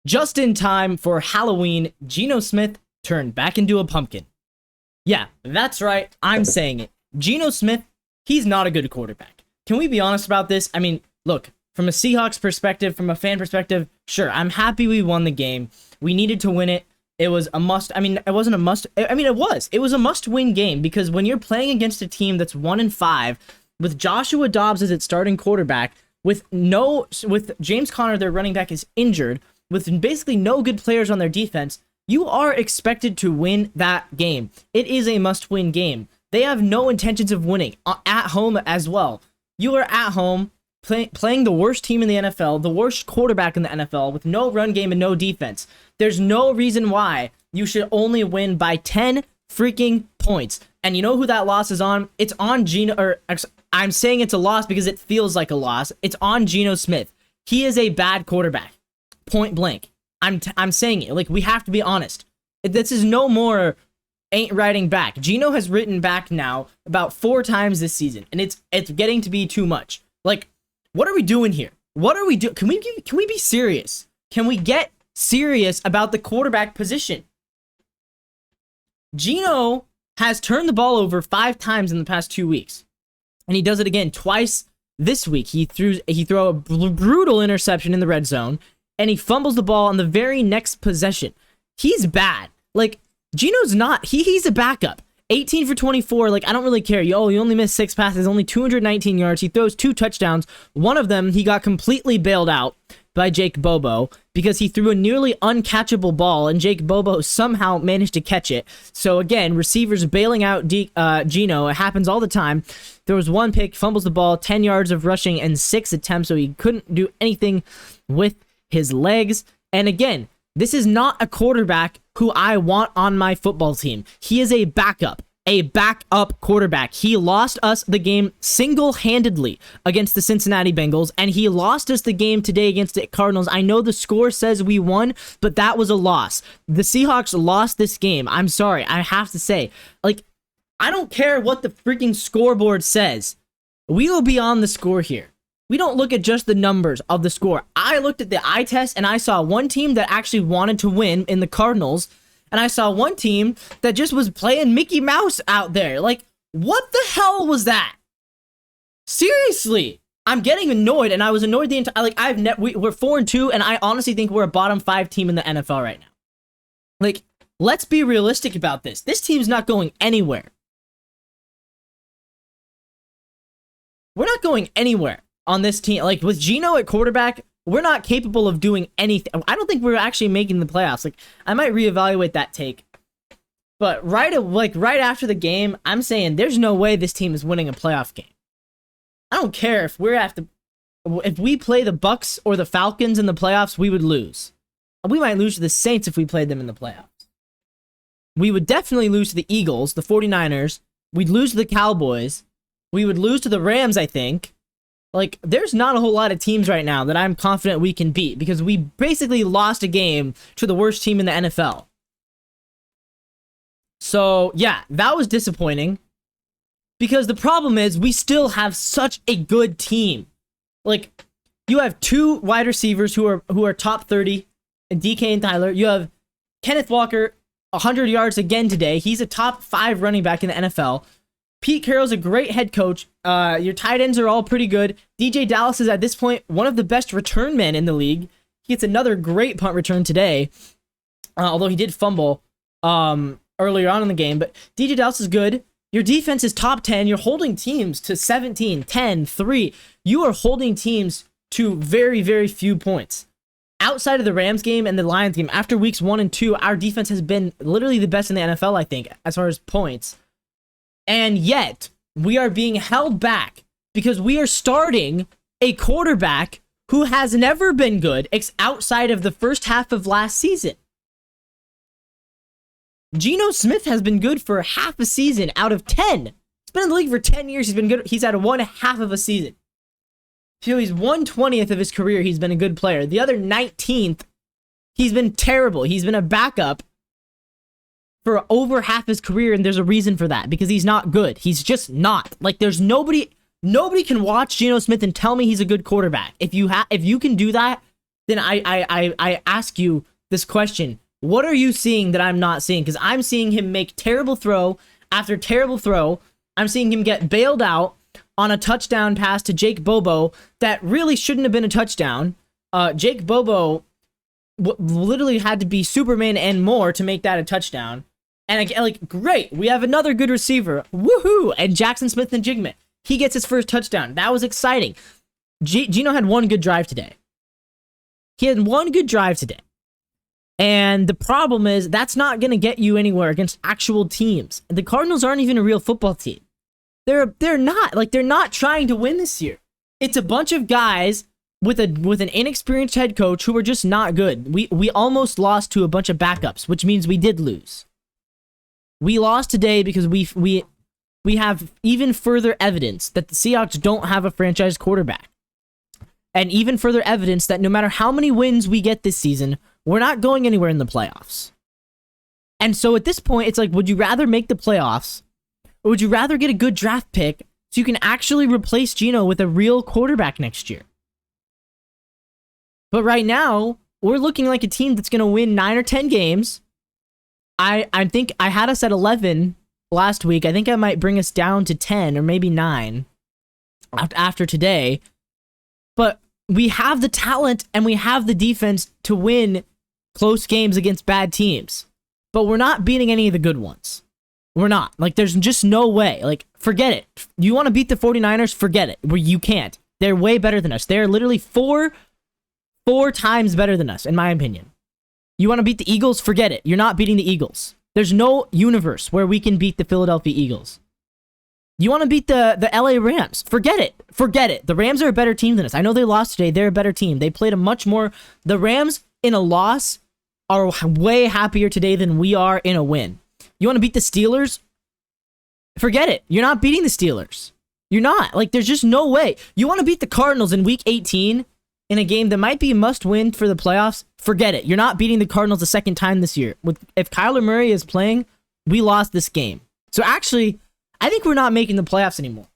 Just in time for Halloween, Geno Smith turned back into a pumpkin. Yeah, that's right. I'm saying it. Geno Smith, he's not a good quarterback. Can we be honest about this? I mean, look, from a Seahawks perspective, from a fan perspective, sure, I'm happy we won the game. We needed to win it. It was a must. I mean, it wasn't a must. I mean, it was. It was a must-win game because when you're playing against a team that's 1-5, with Joshua Dobbs as its starting quarterback, with James Conner, their running back, is injured, with basically no good players on their defense, you are expected to win that game. It is a must-win game. They have no intentions of winning at home as well. You are at home playing the worst team in the NFL, the worst quarterback in the NFL, with no run game and no defense. There's no reason why you should only win by 10 freaking points. And you know who that loss is on? It's on I'm saying it's a loss because it feels like a loss. It's on Geno Smith. He is a bad quarterback. Point blank. I'm saying it. Like, we have to be honest. This is no more ain't writing back. Geno has written back now about 4 times this season, and it's getting to be too much. Like, what are we doing here? What are we doing? Can we be serious? Can we get serious about the quarterback position? Geno has turned the ball over 5 times in the past 2 weeks, and he does it again twice this week. He threw a brutal interception in the red zone, and he fumbles the ball on the very next possession. He's bad. Like, Geno's not. He's a backup. 18 for 24. Like, I don't really care. You only missed 6 passes, only 219 yards. He throws 2 touchdowns. One of them, he got completely bailed out by Jake Bobo because he threw a nearly uncatchable ball, and Jake Bobo somehow managed to catch it. So again, receivers bailing out Geno. It happens all the time. There was 1 pick, fumbles the ball, 10 yards of rushing, and 6 attempts, so he couldn't do anything with his legs. And again, this is not a quarterback who I want on my football team. He is a backup quarterback. He lost us the game single-handedly against the Cincinnati Bengals, and he lost us the game today against the Cardinals. I know the score says we won, but that was a loss. The Seahawks lost this game. I'm sorry, I have to say. Like, I don't care what the freaking scoreboard says. We will be on the score here. We don't look at just the numbers of the score. I looked at the eye test, and I saw one team that actually wanted to win in the Cardinals, and I saw one team that just was playing Mickey Mouse out there. Like, what the hell was that? Seriously, I'm getting annoyed, and I was annoyed the entire. Like, we're 4-2, and I honestly think we're a bottom 5 team in the NFL right now. Like, let's be realistic about this. This team's not going anywhere. We're not going anywhere on this team. Like, with Geno at quarterback, we're not capable of doing anything. I don't think we're actually making the playoffs. Like, I might reevaluate that take. But right after the game, I'm saying there's no way this team is winning a playoff game. I don't care if if we play the Bucks or the Falcons in the playoffs, we would lose. We might lose to the Saints if we played them in the playoffs. We would definitely lose to the Eagles, the 49ers. We'd lose to the Cowboys. We would lose to the Rams, I think. Like, there's not a whole lot of teams right now that I'm confident we can beat because we basically lost a game to the worst team in the NFL. So, yeah, that was disappointing because the problem is we still have such a good team. Like, you have 2 wide receivers who are top 30, and DK and Tyler. You have Kenneth Walker, 100 yards again today. He's a top 5 running back in the NFL. Pete Carroll's a great head coach. Your tight ends are all pretty good. DJ Dallas is, at this point, one of the best return men in the league. He gets another great punt return today, although he did fumble earlier on in the game. But DJ Dallas is good. Your defense is top 10. You're holding teams to 17, 10, 3. You are holding teams to very, very few points. Outside of the Rams game and the Lions game, after weeks 1 and 2, our defense has been literally the best in the NFL, I think, as far as points. And yet, we are being held back because we are starting a quarterback who has never been good outside of the first half of last season. Geno Smith has been good for half a season out of 10. He's been in the league for 10 years. He's been good. He's had 1/2 of a season. So he's 1/20th of his career. He's been a good player. The other 19th, he's been terrible. He's been a backup for over half his career, and there's a reason for that, because he's not good. He's just not. Like, there's nobody can watch Geno Smith and tell me he's a good quarterback. If you can do that, then I ask you this question. What are you seeing that I'm not seeing? Because I'm seeing him make terrible throw after terrible throw. I'm seeing him get bailed out on a touchdown pass to Jake Bobo that really shouldn't have been a touchdown. Jake Bobo literally had to be Superman and more to make that a touchdown. And again, like, great, we have another good receiver. Woohoo! And Jackson Smith-Njigba, he gets his first touchdown. That was exciting. Geno had one good drive today. He had one good drive today. And the problem is, that's not going to get you anywhere against actual teams. The Cardinals aren't even a real football team. They're not trying to win this year. It's a bunch of guys with an inexperienced head coach who are just not good. We almost lost to a bunch of backups, which means we did lose. We lost today because we have even further evidence that the Seahawks don't have a franchise quarterback. And even further evidence that no matter how many wins we get this season, we're not going anywhere in the playoffs. And so at this point, it's like, would you rather make the playoffs, or would you rather get a good draft pick so you can actually replace Geno with a real quarterback next year? But right now, we're looking like a team that's going to win 9 or 10 games. I think I had us at 11 last week. I think I might bring us down to 10 or maybe 9 after today. But we have the talent and we have the defense to win close games against bad teams. But we're not beating any of the good ones. We're not. Like, there's just no way. Like, forget it. You want to beat the 49ers? Forget it. You can't. They're way better than us. They're literally four times better than us, in my opinion. You want to beat the Eagles? Forget it. You're not beating the Eagles. There's no universe where we can beat the Philadelphia Eagles. You want to beat the LA Rams? Forget it. Forget it. The Rams are a better team than us. I know they lost today. They're a better team. They played a much more... The Rams, in a loss, are way happier today than we are in a win. You want to beat the Steelers? Forget it. You're not beating the Steelers. You're not. Like, there's just no way. You want to beat the Cardinals in Week 18 in a game that might be a must-win for the playoffs? Forget it. You're not beating the Cardinals a second time this year. If Kyler Murray is playing, we lost this game. So actually, I think we're not making the playoffs anymore.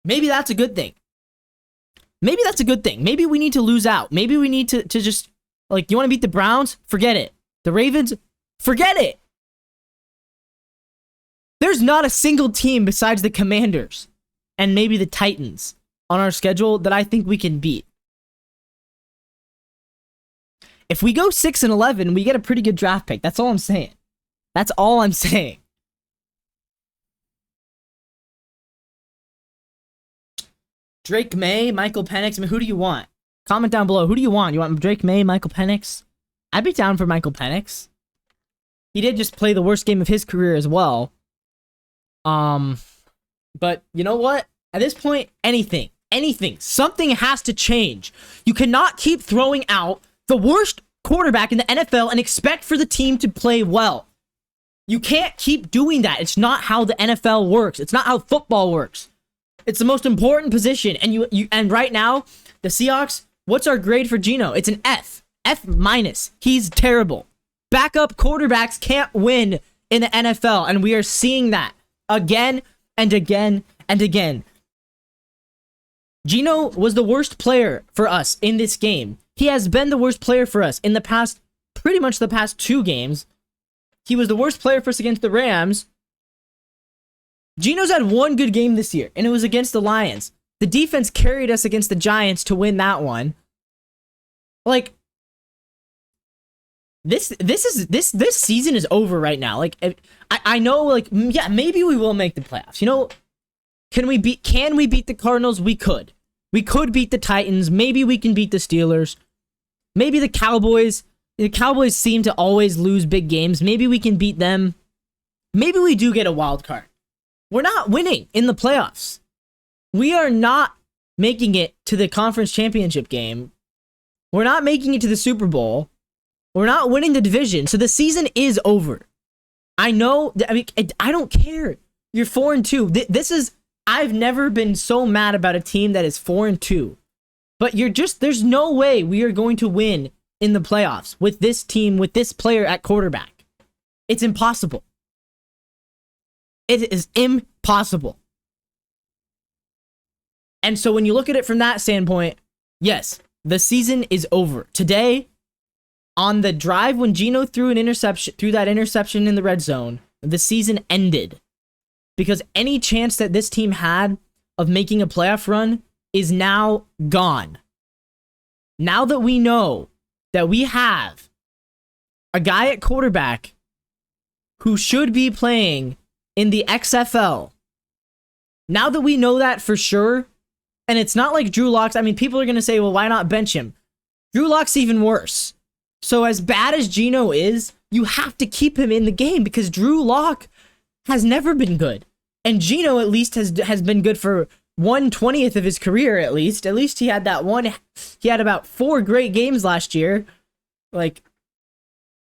Maybe that's a good thing. Maybe that's a good thing. Maybe we need to lose out. Maybe we need to just... Like, you want to beat the Browns? Forget it. The Ravens? Forget it. There's not a single team besides the Commanders and maybe the Titans on our schedule that I think we can beat. If we go 6-11, we get a pretty good draft pick. That's all I'm saying. That's all I'm saying. Drake May, Michael Penix. I mean, who do you want? Comment down below. Who do you want? You want Drake May, Michael Penix? I'd be down for Michael Penix. He did just play the worst game of his career as well. But you know what? At this point, anything, something has to change. You cannot keep throwing out the worst quarterback in the NFL and expect for the team to play well. You can't keep doing that. It's not how the NFL works. It's not how football works. It's the most important position. And right now, the Seahawks, what's our grade for Geno? It's an F. F-. He's terrible. Backup quarterbacks can't win in the NFL, and we are seeing that again and again and again. Geno was the worst player for us in this game. He has been the worst player for us in the past, pretty much the past 2 games. He was the worst player for us against the Rams. Geno's had one good game this year, and it was against the Lions. The defense carried us against the Giants to win that one. Like, this season is over right now. Like, I know, like, yeah, maybe we will make the playoffs. You know, can we beat the Cardinals? We could. We could beat the Titans. Maybe we can beat the Steelers. Maybe the Cowboys. The Cowboys seem to always lose big games. Maybe we can beat them. Maybe we do get a wild card. We're not winning in the playoffs. We are not making it to the conference championship game. We're not making it to the Super Bowl. We're not winning the division. So the season is over. I know. I mean, I don't care. You're 4-2. This is... I've never been so mad about a team that is 4-2. But there's no way we are going to win in the playoffs with this team, with this player at quarterback. It's impossible. It is impossible. And so when you look at it from that standpoint, yes, the season is over. Today, on the drive when Geno threw that interception in the red zone, the season ended. Because any chance that this team had of making a playoff run is now gone. Now that we know that we have a guy at quarterback who should be playing in the XFL, now that we know that for sure, and it's not like Drew Lock's, I mean, people are going to say, well, why not bench him? Drew Lock's even worse. So as bad as Geno is, you have to keep him in the game because Drew Lock has never been good. And Geno at least has been good for 1/20th of his career, at least. At least he had that one. He had about 4 great games last year. Like,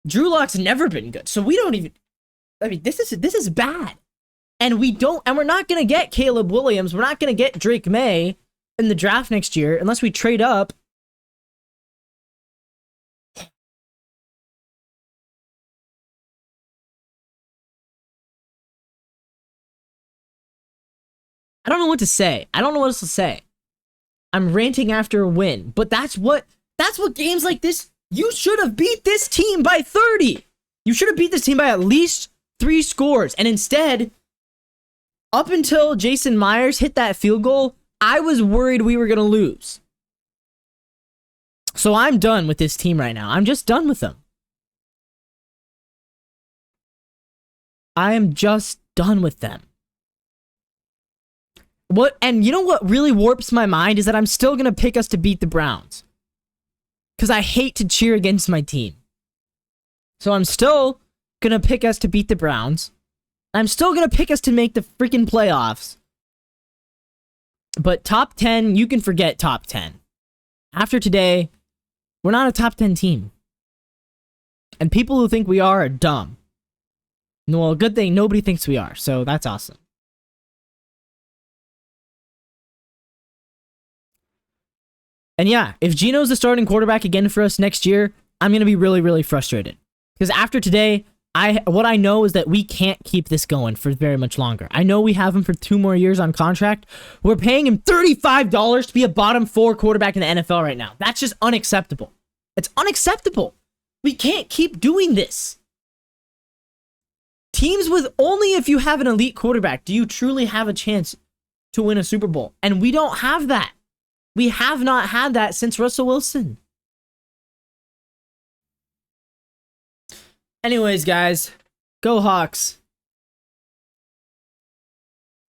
Drew Lock's never been good. So we don't even, I mean, this is bad. And we're not going to get Caleb Williams. We're not going to get Drake May in the draft next year unless we trade up. I don't know what to say. I don't know what else to say. I'm ranting after a win, but that's what games like this, you should have beat this team by 30. You should have beat this team by at least 3 scores. And instead, up until Jason Myers hit that field goal, I was worried we were going to lose. So I'm done with this team right now. I'm just done with them. I am just done with them. And you know what really warps my mind is that I'm still going to pick us to beat the Browns. Because I hate to cheer against my team. So I'm still going to pick us to beat the Browns. I'm still going to pick us to make the freaking playoffs. But top 10, you can forget top 10. After today, we're not a top 10 team. And people who think we are dumb. Well, good thing nobody thinks we are, so that's awesome. And yeah, if Geno's the starting quarterback again for us next year, I'm going to be really, really frustrated. Because after today, what I know is that we can't keep this going for very much longer. I know we have him for 2 more years on contract. We're paying him $35 to be a bottom 4 quarterback in the NFL right now. That's just unacceptable. It's unacceptable. We can't keep doing this. Teams with only if you have an elite quarterback do you truly have a chance to win a Super Bowl. And we don't have that. We have not had that since Russell Wilson. Anyways, guys, go Hawks.